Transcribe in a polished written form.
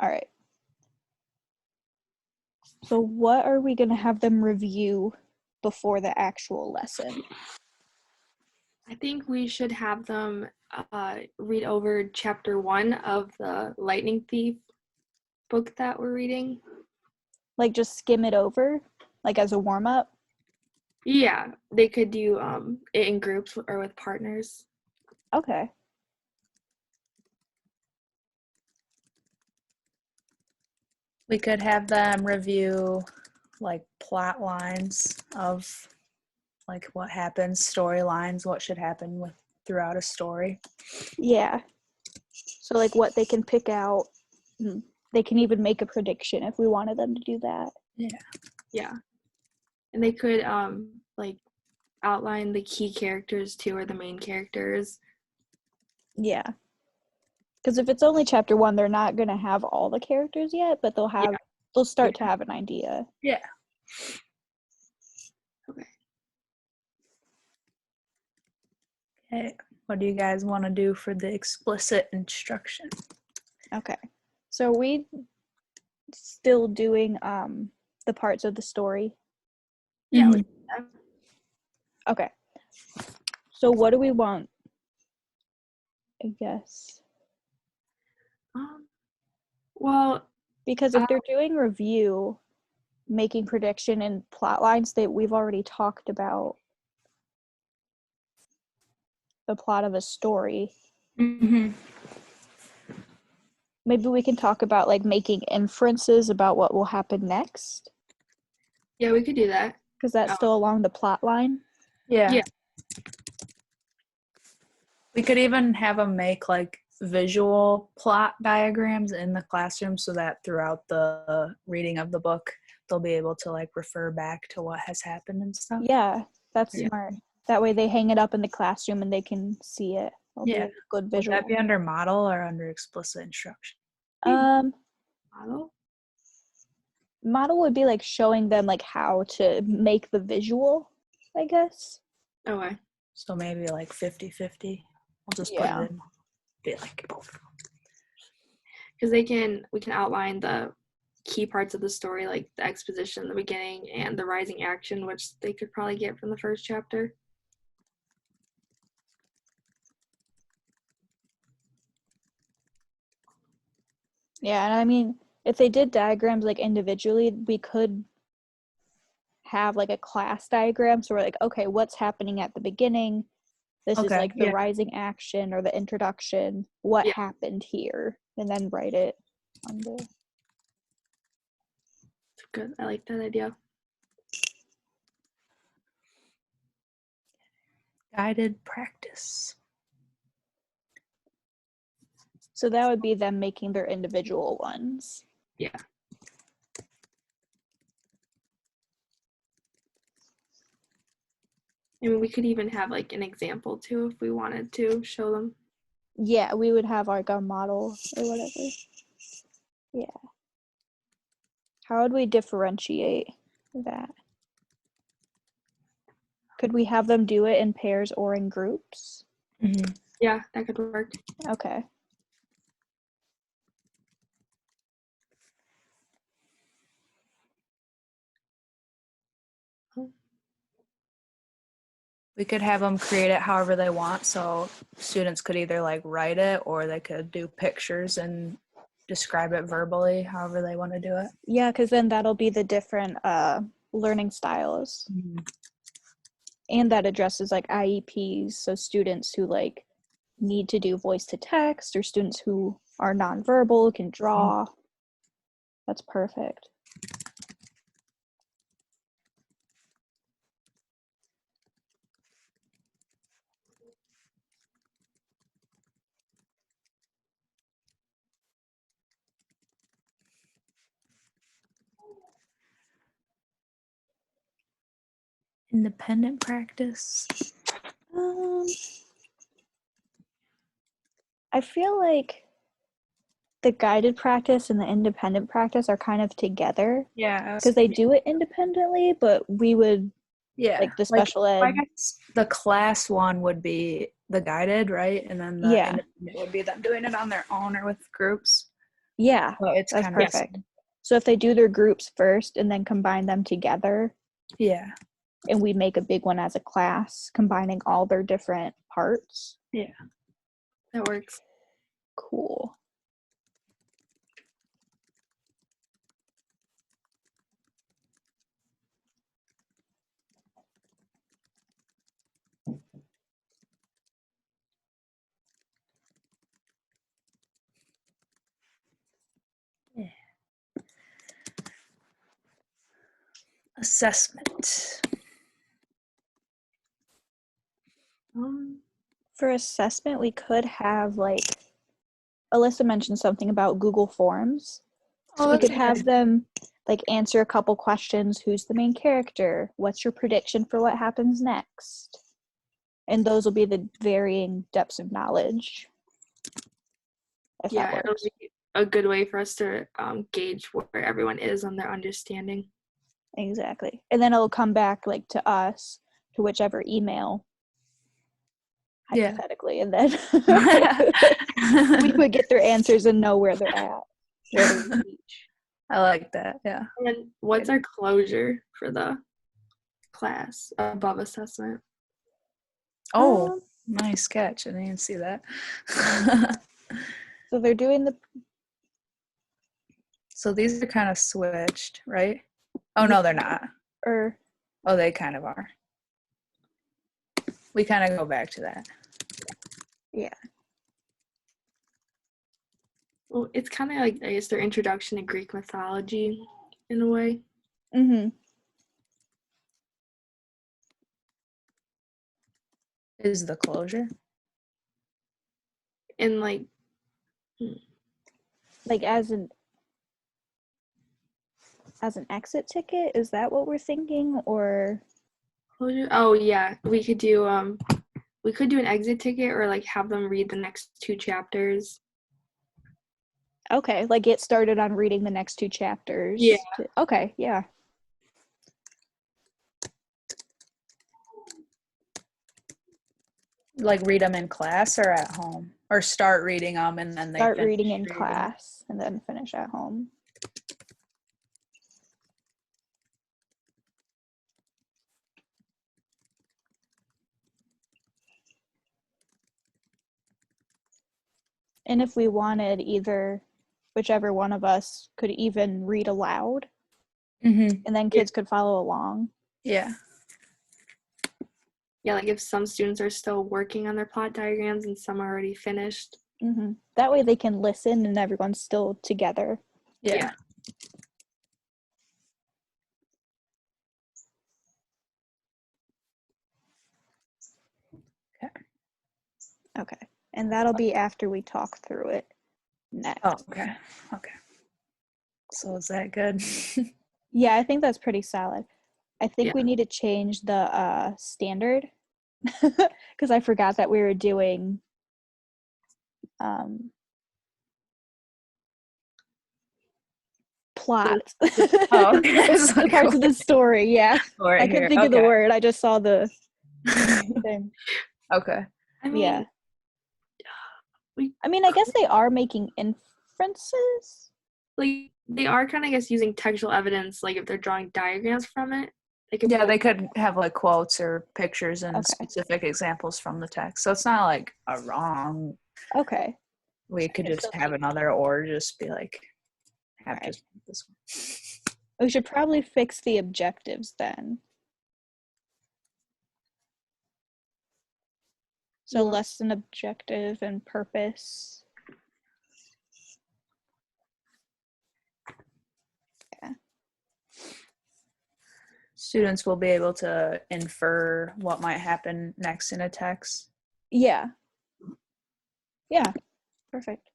All right. So what are we going to have them review before the actual lesson? I think we should have them read over chapter 1 of the Lightning Thief book that we're reading. Like just skim it over, like as a warm-up? Yeah, they could do it in groups or with partners. Okay. We could have them review like plot lines of like what happens, storylines, what should happen throughout a story. Yeah. So like what they can pick out. They can even make a prediction if we wanted them to do that. Yeah. And they could like outline the key characters too, or the main characters. Yeah. Because if it's only chapter 1, they're not going to have all the characters yet, but they'll start to have an idea. Yeah. Okay. What do you guys want to do for the explicit instruction? Okay. So are we still doing the parts of the story? Yeah. Mm-hmm. Okay. So what do we want? I guess. Well, because if they're doing review, making prediction and plot lines, that we've already talked about the plot of a story. Mm-hmm. Maybe we can talk about like making inferences about what will happen next. Yeah, we could do that. Because that's still along the plot line. Yeah. We could even have them make like visual plot diagrams in the classroom so that throughout the reading of the book, they'll be able to like refer back to what has happened and stuff. Yeah, that's smart. That way they hang it up in the classroom and they can see it. It'll be a good visual. Would that be under model or under explicit instruction? Model would be like showing them like how to make the visual, I guess. Okay. So maybe like 50-50. We'll just put it in. Be like both. Because we can outline the key parts of the story, like the exposition in the beginning and the rising action, which they could probably get from the first chapter. Yeah, and I mean, if they did diagrams like individually, we could have like a class diagram. So we're like, okay, what's happening at the beginning? This is like the rising action or the introduction. What happened here? And then write it on the... Good. I like that idea. Guided practice. So that would be them making their individual ones. Yeah. I mean, we could even have like an example too if we wanted to show them. Yeah, we would have like a model or whatever. Yeah. How would we differentiate that? Could we have them do it in pairs or in groups? Mm-hmm. Yeah, that could work. Okay. We could have them create it however they want. So students could either like write it or they could do pictures and describe it verbally, however they want to do it. Yeah, because then that'll be the different learning styles. Mm-hmm. And that addresses like IEPs, so students who like need to do voice to text or students who are nonverbal can draw. Mm-hmm. That's perfect. Independent practice. I feel like the guided practice and the independent practice are kind of together. Yeah. Because they do it independently, but we would, like the special ed. I guess the class one would be the guided, right? And then the independent would be them doing it on their own or with groups. Yeah, Well, it's that's kind perfect. So if they do their groups first and then combine them together, Yeah. and we make a big one as a class, combining all their different parts. Yeah. That works. Cool. Yeah. Assessment. For assessment, we could have like Alyssa mentioned something about Google Forms. So we could have them like answer a couple questions. Who's the main character? What's your prediction for what happens next? And those will be the varying depths of knowledge. Yeah, it'll be a good way for us to gauge where everyone is on their understanding. Exactly. And then it'll come back like to us, to whichever email, hypothetically, and then we would get their answers and know where they're at, where they reach. I like that. Yeah. And what's our closure for the class above assessment? Oh, nice catch. I didn't see that. So they're doing the. So these are kind of switched, right? Oh, no, they're not. Or Oh, they kind of are. We kind of go back to that. yeah. Well, it's kind of like, I guess, their introduction to Greek mythology in a way. Mm-hmm. Is the closure? And like As an exit ticket, is that what we're thinking? Or closure. Oh yeah, we could do an exit ticket, or like have them read the next 2 chapters. okay, like get started on reading the next 2 chapters. Yeah. Okay, yeah. Like read them in class or at home? Or start reading them and then they Start finish reading in class and then finish at home. And if we wanted, whichever one of us could even read aloud, Mm-hmm. and then kids could follow along. Yeah. Yeah, like if some students are still working on their plot diagrams and some are already finished. Mm-hmm. That way they can listen and everyone's still together. Yeah. Okay. And that'll be after we talk through it next. Oh, okay. Okay. So is that good? Yeah, I think that's pretty solid. I think Yeah. we need to change the standard because I forgot that we were doing plot. Oh, okay. The parts of the story, yeah. I couldn't think of the word. I just saw the thing. Okay. I mean, Yeah. I guess they are making inferences. like they are kind of, I guess, using textual evidence, like if they're drawing diagrams from it. They could have like quotes or pictures and specific examples from the text. So it's not like a wrong. Okay. We could just have another, or just be like, have right. just this one. We should probably fix the objectives then. So lesson objective and purpose. Yeah. Students will be able to infer what might happen next in a text. Yeah. Yeah. Perfect.